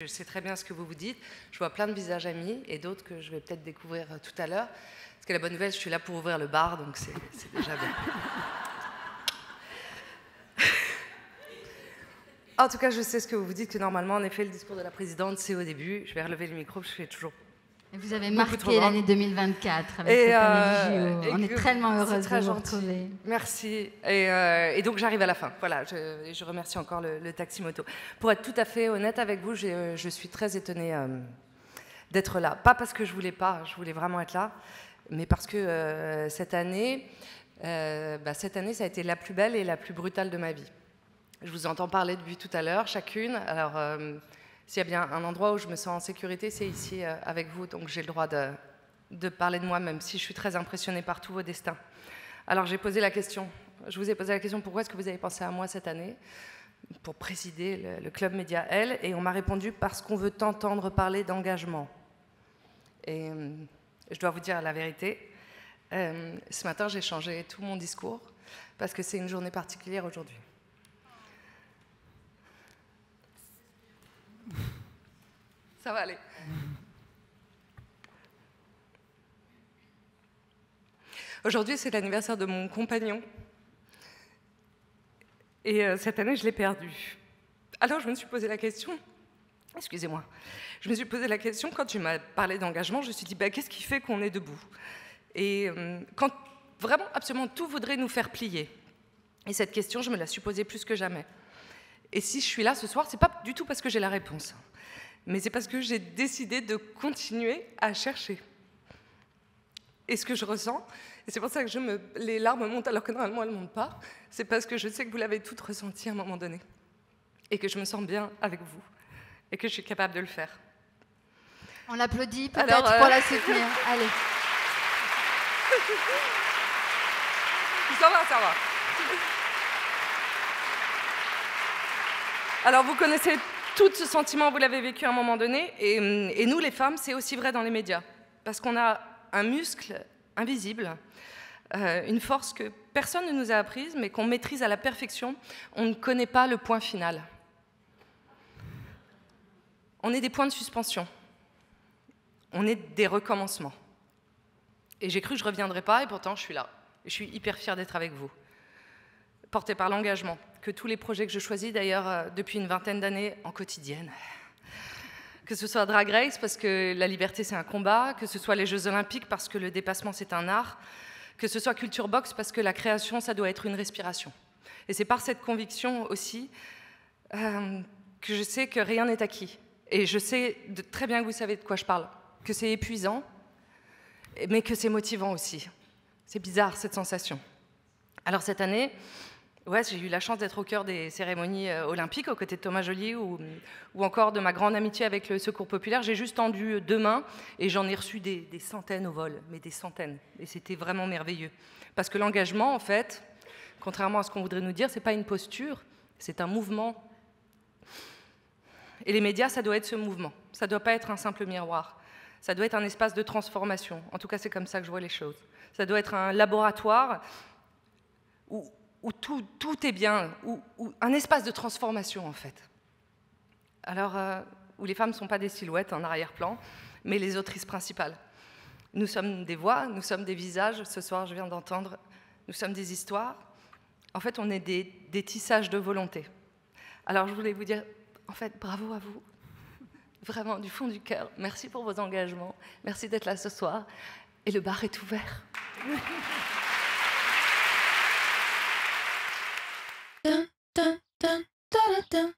Je sais très bien ce que vous vous dites. Je vois plein de visages amis et d'autres que je vais peut-être découvrir tout à l'heure. Parce que la bonne nouvelle, je suis là pour ouvrir le bar, donc c'est déjà bien. En tout cas, je sais ce que vous vous dites, que normalement, en effet, le discours de la présidente, c'est au début. Je vais relever le micro, je fais toujours... Et vous avez marqué l'année 2024 avec cette année JO. On est tellement heureuse de vous retrouver. Merci. Et donc j'arrive à la fin. Voilà, je remercie encore le Taxi Moto. Pour être tout à fait honnête avec vous, je suis très étonnée d'être là. Pas parce que je voulais pas, je voulais vraiment être là, mais parce que cette année, ça a été la plus belle et la plus brutale de ma vie. Je vous entends parler depuis tout à l'heure, chacune. Alors... s'il y a bien un endroit où je me sens en sécurité, c'est ici avec vous, donc j'ai le droit de parler de moi, même si je suis très impressionnée par tous vos destins. Alors je vous ai posé la question, pourquoi est-ce que vous avez pensé à moi cette année pour présider le Club Média L, et on m'a répondu parce qu'on veut t'entendre parler d'engagement. Et je dois vous dire la vérité, ce matin j'ai changé tout mon discours parce que c'est une journée particulière aujourd'hui. Ça va aller. Aujourd'hui, c'est l'anniversaire de mon compagnon. Et cette année, je l'ai perdu. Alors, je me suis posé la question... Excusez-moi. Je me suis posé la question, quand tu m'as parlé d'engagement, je me suis dit, qu'est-ce qui fait qu'on est debout? Et quand vraiment, absolument tout voudrait nous faire plier. Et cette question, je me la suis posée plus que jamais. Et si je suis là ce soir, c'est pas du tout parce que j'ai la réponse. Mais c'est parce que j'ai décidé de continuer à chercher. Et ce que je ressens, et c'est pour ça que les larmes montent alors que normalement elles ne montent pas, c'est parce que je sais que vous l'avez toutes ressenti à un moment donné. Et que je me sens bien avec vous. Et que je suis capable de le faire. On l'applaudit peut-être pour la soutenir. Allez. Ça va. Alors vous connaissez tout ce sentiment, vous l'avez vécu à un moment donné, et nous les femmes, c'est aussi vrai dans les médias, parce qu'on a un muscle invisible, une force que personne ne nous a apprise, mais qu'on maîtrise à la perfection. On ne connaît pas le point final. On est des points de suspension. On est des recommencements. Et j'ai cru que je ne reviendrais pas, et pourtant je suis là. Et je suis hyper fière d'être avec vous. Portée par l'engagement, que tous les projets que je choisis d'ailleurs depuis une vingtaine d'années en quotidienne. Que ce soit Drag Race parce que la liberté c'est un combat, que ce soit les Jeux Olympiques parce que le dépassement c'est un art, que ce soit Culture Box parce que la création ça doit être une respiration. Et c'est par cette conviction aussi que je sais que rien n'est acquis. Et je sais très bien que vous savez de quoi je parle, que c'est épuisant, mais que c'est motivant aussi. C'est bizarre cette sensation. Alors cette année, j'ai eu la chance d'être au cœur des cérémonies olympiques, aux côtés de Thomas Joly ou encore de ma grande amitié avec le Secours populaire. J'ai juste tendu 2 mains et j'en ai reçu des centaines au vol, mais des centaines. Et c'était vraiment merveilleux. Parce que l'engagement, en fait, contrairement à ce qu'on voudrait nous dire, c'est pas une posture, c'est un mouvement. Et les médias, ça doit être ce mouvement. Ça doit pas être un simple miroir. Ça doit être un espace de transformation. En tout cas, c'est comme ça que je vois les choses. Ça doit être un laboratoire où tout est bien, où un espace de transformation, en fait. Alors, où les femmes ne sont pas des silhouettes en arrière-plan, mais les autrices principales. Nous sommes des voix, nous sommes des visages. Ce soir, je viens d'entendre, nous sommes des histoires. En fait, on est des tissages de volonté. Alors, je voulais vous dire, en fait, bravo à vous. Vraiment, du fond du cœur. Merci pour vos engagements. Merci d'être là ce soir. Et le bar est ouvert. Dun, dun, dun, dun, dun, dun.